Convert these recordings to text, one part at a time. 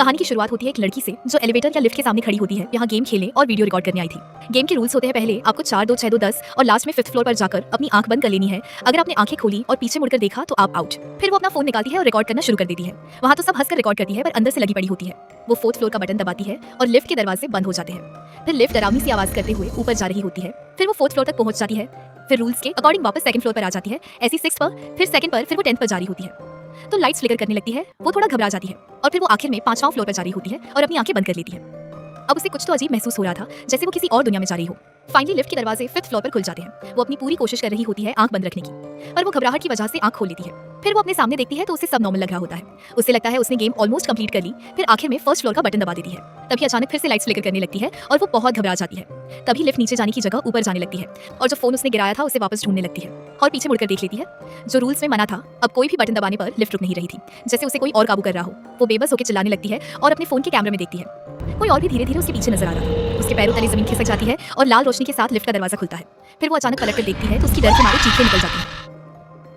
कहानी की शुरुआत होती है एक लड़की से जो एलिवेटर या लिफ्ट के सामने खड़ी होती है, यहाँ गेम खेलने और वीडियो रिकॉर्ड करने आई थी। गेम के रूल्स होते हैं, पहले आपको 4 2 6 2 10 और लास्ट में 5th फ्लोर पर जाकर अपनी आंख बंद कर लेनी है। अगर आपने आंखें खोली और पीछे मुड़कर देखा तो आप आउट। फिर वो अपना फोन निकालती है और रिकॉर्ड करना शुरू कर देती है। वहाँ तो सब हंसकर रिकॉर्ड करती है, पर अंदर से लगी पड़ी होती है। वो 4th फ्लोर का बटन दबाती है और लिफ्ट के दरवाजे बंद हो जाते हैं। फिर लिफ्ट डरावनी सी आवाज करते हुए ऊपर जा रही होती है। फिर वो 4th फ्लोर तक पहुंच जाती है। फिर रूल्स के अकॉर्डिंग वापस 2nd फ्लोर पर आ जाती है, ऐसी 6th पर, फिर 2nd पर, फिर वो 10th पर जा रही होती है। तो लाइट्स फ्लिकर करने लगती है, वो थोड़ा घबरा जाती है और फिर वो आखिर में 5वां फ्लोर पर जा रही होती है और अपनी आंखें बंद कर लेती है। अब उसे कुछ तो अजीब महसूस हो रहा था, जैसे वो किसी और दुनिया में जा रही हो। फाइनली लिफ्ट के दरवाजे 5th फ्लोर पर खुल जाते हैं। वो अपनी पूरी कोशिश कर रही होती है आंख बंद रखने की, पर वो घबराहट की वजह से आंख खोल लेती है। फिर वो अपने सामने देखती है तो उसे सब नॉर्मल लग रहा होता है। उसे लगता है उसने गेम ऑलमोस्ट कंप्लीट कर ली। फिर आखिर में 1st फ्लोर का बटन दबा देती है। तभी अचानक फिर से लाइट्स फ्लिकर करने लगती है और वो बहुत घबरा जाती है। तभी लिफ्ट नीचे जाने की जगह ऊपर जाने लगती है और जो फोन उसने गिराया था उसे वापस ढूंढने लगती है और पीछे मुड़कर देख लेती है। जो रूल्स में मना था, अब कोई भी बटन दबाने पर लिफ्ट रुक नहीं रही थी, जैसे उसे कोई और काबू कर रहा हो। वो बेबस होकर चिल्लाने लगती है और अपने फोन के कैमरे में देखती है। कोई और भी धीरे धीरे उसके पीछे नजर आ रहा था। उसके पैरों तले जमीन खिसक जाती है और लाल रोशनी के साथ लिफ्ट का दरवाजा खुलता है। फिर वो अचानक पलट कर देखती है तो उसकी डर के मारे चीखें निकल जाती है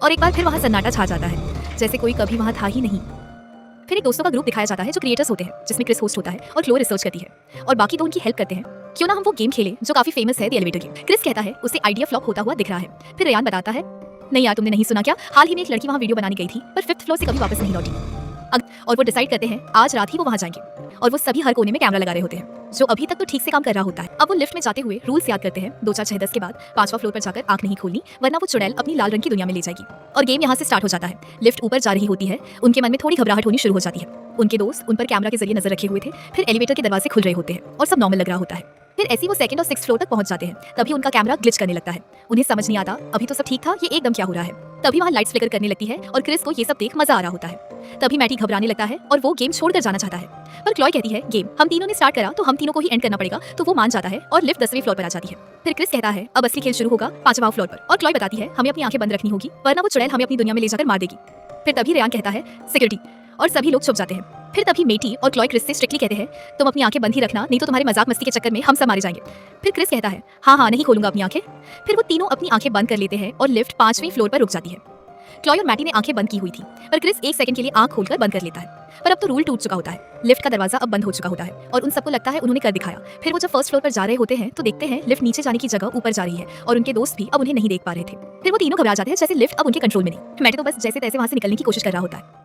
और एक बार फिर वहाँ सन्नाटा छा जाता है, जैसे कोई कभी वहाँ था ही नहीं। फिर एक दोस्तों का ग्रुप दिखाया जाता है जो क्रिएटर्स होते हैं, जिसमें क्रिस होस्ट होता है और क्लो रिसर्च करती है और बाकी तो उनकी हेल्प करते हैं। क्यों ना हम वो गेम खेलें जो काफी फेमस है, द एलिवेटर गेम। क्रिस कहता है उसे आइडिया फ्लॉप होता हुआ दिख रहा है। फिर रेयान बताता है, नहीं यार, तुमने नहीं सुना क्या, हाल ही में एक लड़की वहाँ वीडियो बनाने गई थी पर 5th फ्लोर से कभी वापस नहीं लौटी। और वो डिसाइड करते हैं आज रात ही वो वहाँ जाएंगे और वो सभी हर कोने में कैमरा लगा रहे होते हैं, जो अभी तक तो ठीक से काम कर रहा होता है। अब वो लिफ्ट में जाते हुए रूल्स याद करते हैं। 2 4 6 10 के बाद 5वां फ्लोर पर जाकर आंख नहीं खोलनी, वरना वो चुड़ैल अपनी लाल रंग की दुनिया में ले जाएगी। और गेम यहाँ से स्टार्ट हो जाता है। लिफ्ट ऊपर जा रही होती है। उनके मन में थोड़ी घबराहट होनी शुरू हो जाती है। उनके दोस्त उन पर कैमरा के जरिए नजर रखे हुए थे। फिर एलिवेटर के दरवाजे खुल रहे होते हैं और सब नॉर्मल लग रहा होता है। फिर ऐसे ही वो 2nd और 6th फ्लोर तक पहुंच जाते हैं। तभी उनका कैमरा ग्लिच करने लगता है। उन्हें समझ नहीं आता, अभी तो सब ठीक था, ये एकदम क्या हो रहा है। तभी वहाँ लाइट्स फ्लिकर करने लगती है और क्रिस को ये सब देख मजा आ रहा होता है। तभी मैटी घबराने लगता है और वो गेम छोड़कर जाना चाहता है, पर क्लॉय कहती है गेम हम तीनों ने स्टार्ट करा तो हम तीनों को ही एंड करना पड़ेगा। तो वो मान जाता है और लिफ्ट 10वें फ्लोर पर आ जाती है। फिर क्रिस कहता है अब असली खेल शुरू होगा 5वां फ्लोर पर, और क्लॉय बताती है हमें अपनी आंखें बंद रखनी होगी, वरना वो चुड़ैल हमें अपनी दुनिया में ले जाकर मार देगी। फिर तभी रेयान कहता है सिक्योरिटी, और सभी लोग छुप जाते हैं। फिर तभी मेटी और क्लॉय क्रिस से स्ट्रिक्टली कहते हैं तुम अपनी आंखें बंद ही रखना, नहीं तो तुम्हारे मजाक मस्ती के चक्कर में हम सब मारे जाएंगे। फिर क्रिस कहता है हाँ नहीं खोलूंगा अपनी आंखें। फिर वो तीनों अपनी आंखें बंद कर लेते हैं और लिफ्ट 5वें फ्लोर पर रुक जाती है। क्लॉय और मैटी ने आंखें बंद की हुई थी, पर क्रिस 1 सेकंड के लिए आंख खोलकर बंद कर लेता है। पर अब तो रूल टूट चुका होता है। लिफ्ट का दरवाजा अब बंद हो चुका होता है और उन सबको लगता है उन्होंने कर दिखाया। फिर वो जब 1st फ्लोर पर जा रहे होते हैं तो देखते हैं लिफ्ट नीचे जाने की जगह ऊपर जा रही है और उनके दोस्त भी अब उन्हें नहीं देख पा रहे थे। फिर वो तीनों घबरा जाते हैं, जैसे लिफ्ट अब उनके कंट्रोल में नहीं। मैटी तो बस जैसे तैसे वहां से निकलने की कोशिश कर रहा होता है।